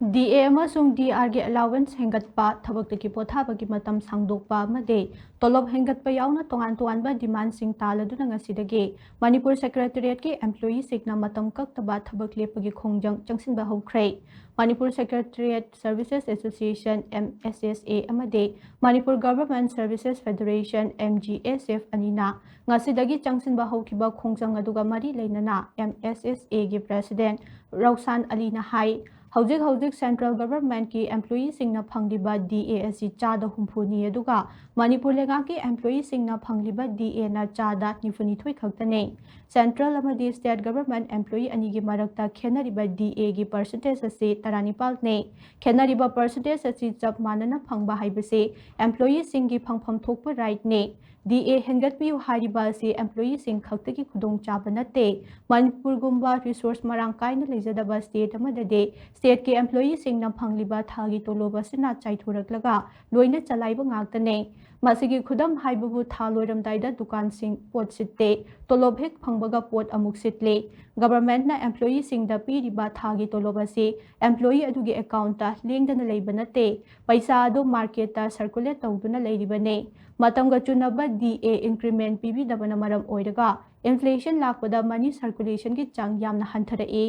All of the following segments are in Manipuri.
DA amasung DR ge allowance hengatpa thabak pothaba gi matam sangdokpa amade tolob hengatpa yauna tongan demand sing taladuna ngasidage Manipur Secretariat ki employee signa matam Kaktaba thabak Leppagi Khongjang changsinba hokre Manipur Secretariat Services Association MSSA amade Manipur Government Services Federation MGSF anina ngasidagi changsinba hokiba Khongjang aduga mari leinana MSSA gi President Rausan Alina hai Hauzik Central Government ki employee singna phangliba DA asi chada humphuni aduga Manipur lega ki employee singna phangliba DA na chada nifuni thoi khaktane Central amadi State Government employee ani gi marakta khenariba DA gi percentage asi 39 ne khenariba percentage asi chap manana phangba haibase employee singi phangpham thokpa right ne DA hengatpiu hariba si employee sing khaktagi khudong chaba nate Manipur gumba resource marang kaina lejadaba state amadade state ke employee sing na phangliba thagi toloba sina chaithuraklaga loina chalaiba ngaktane masigi khudam haibabu thaloiram daida dukan sing pot sitte tolob hek phangbaga pot amuk sitle government na employee sing da piriba thagi toloba si employee adugi account ta lengdana leibanate paisa ado market ta circulate tawduna leiribane matamga chunaba DA increment pibi dabana maram oiraga inflation lakpada money circulation ki chang yamna hantharae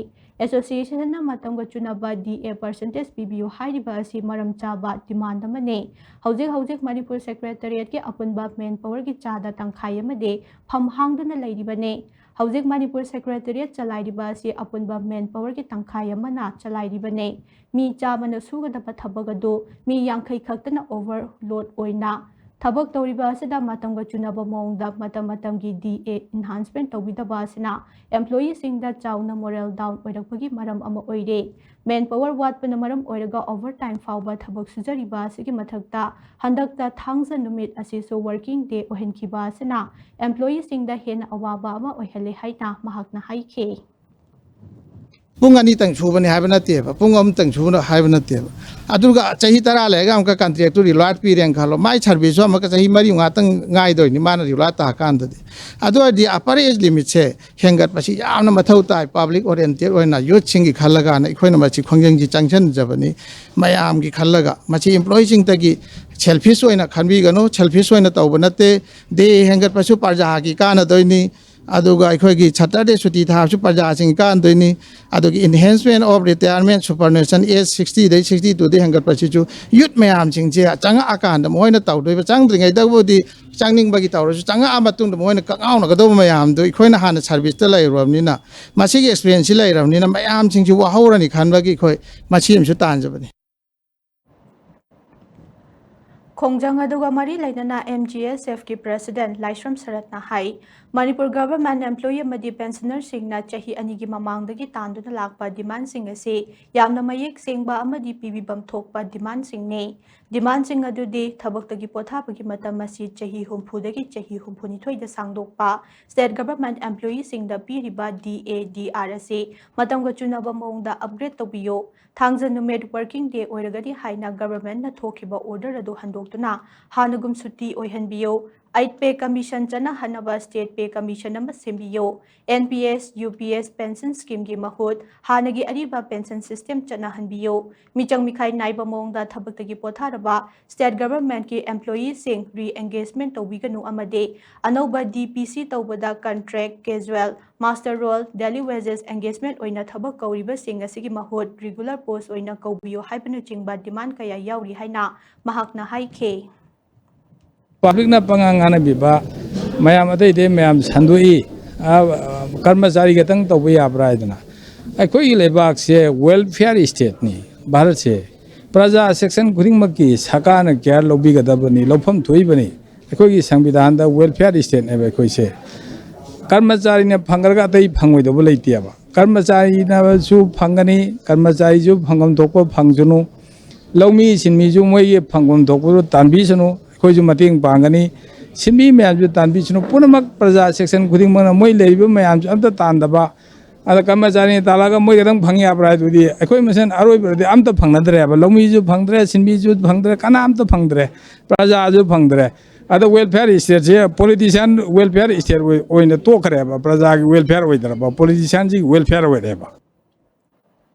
association na matamga chunaba DA percentage pibiu hairiba asi maram chaba demand amane hauzik Manipur Secretariat ki apunba manpower ki chada tangkhai amade pham hangduna leiribane hauzik Manipur Secretariat chalairiba asi apunba manpower ki tangkhai amana chalairibane mi chabana sugadaba thabagado mi yangkhai khaktana overload oina Thabak tawriba asida matamga chunaba maungda matamgi DA enhancement tawbidaba asina employee singda chawna moral down oirakpagi maram ama oire manpower watpana maram oiraga overtime fawba thabak sujariba asigi mathakta handakta thangsa numit asiso working day ohenkhiba asina employee singda hena awaba ama oihale haina mahakna haikhe Pungani tang chubani habana teba pungam tang chubana habana teba aduga chahi tara lega amka contract to reload period khalo mai service amka chahi mari ngatang ngai doi ni mana reload ta kan de adu di upper age limit che hengat pasi yamna mathau tai public oriented oina youth singi khalaga na ikhoina machi khongjang ji changchan jabani mayam gi khalaga machi employee sing tagi selfish oina khanbi gano selfish oina tawbanate de hengat pasu parja gi kana doini aduga ikhoi Saturday suti thasu parja sing kan doini adugi enhancement of retirement superannuation age 60 dai 62 de hangat pachichu youth mayam sing je changa akan da moina tawdoi ba changdringai da bodi changning bagi tawru changa amatung da moina kangau na gado mayam do ikhoi na hana service ta lai romni na masi gi experience lai romni na mayam sing ju wa haurani khan bagi ikhoi masi am su tan jabani Khongjang aduga mari lainana MGSF ki president Laisram Saratna hai Manipur government employee amadi pensioner singna chahi anigi mamangdagi tanduna lakpa demand sing ase yamna mayek singba amadi pibibam thokpa demand sing ne demand sing adudi thabaktagi pothabagi matam asi chahi humphudagi chahi humphunithoi da sangdokpa state government employee singda piriba DADR ase matamga chunaba maungda upgrade tobiyo thangja numet working day oiragadi haina government na thokiba order adu handoktuna hanagum suti oihanbiyo 8 pay commission chana hanaba state pay commission nama sembiyo NPS UPS pension scheme gi mahut hanagi ariba pension system chana hanbiyo michang mikhai naiba mongda thabaktagi potharaba state government ki employee sing re-engagement tawbiganu amade anoba DPC tawbada contract casual master role daily wages engagement oina thabak kauriba sing asigi mahut regular post oina kaubiyo haibanu chingba demand kaya yauri haina mahakna haikhe Public na pangangana biba mayam adai de mayam sandui कर्मचारी गतंग तो भी आप राय देना कोई लेबाक से वेलफेयर स्टेट नहीं भारत से प्रजा सेक्शन खुदिंग मक्की सरकार केयर लोबी गदबनी लोफम थोई बनी कोई संविधान दा वेलफेयर स्टेट ने कोई से कर्मचारी ने फंगरगा तई फंगोय दो लेतियाबा कर्मचारी ना सु फंगनी कर्मचारी जो फंगम थोको फंगजुनु लौमी सिनमी जो मोय फंगम थोको तानबिसनु कोई जो मतिंग पांगनी सिमी मैम जो तानबिसनु पुनमक प्रजा सेक्शन खुदिंग मन मोय लेबो मैम जो अमता तानदबा अदा कर्मचारी तालागा मोय गदंग फंगी आपराय दुदी अखोय मसन अरोय बरदे अमता फंगनद्रे बा लौमी जो फंगद्रे सिनमी जो फंगद्रे कना अमता फंगद्रे प्रजा जो फंगद्रे अदा वेलफेयर स्टेट से पॉलिटिशियन वेलफेयर स्टेट ओइने तो करे प्रजा की वेलफेयर ओइदरा पॉलिटिशियन जी वेलफेयर ओइदरा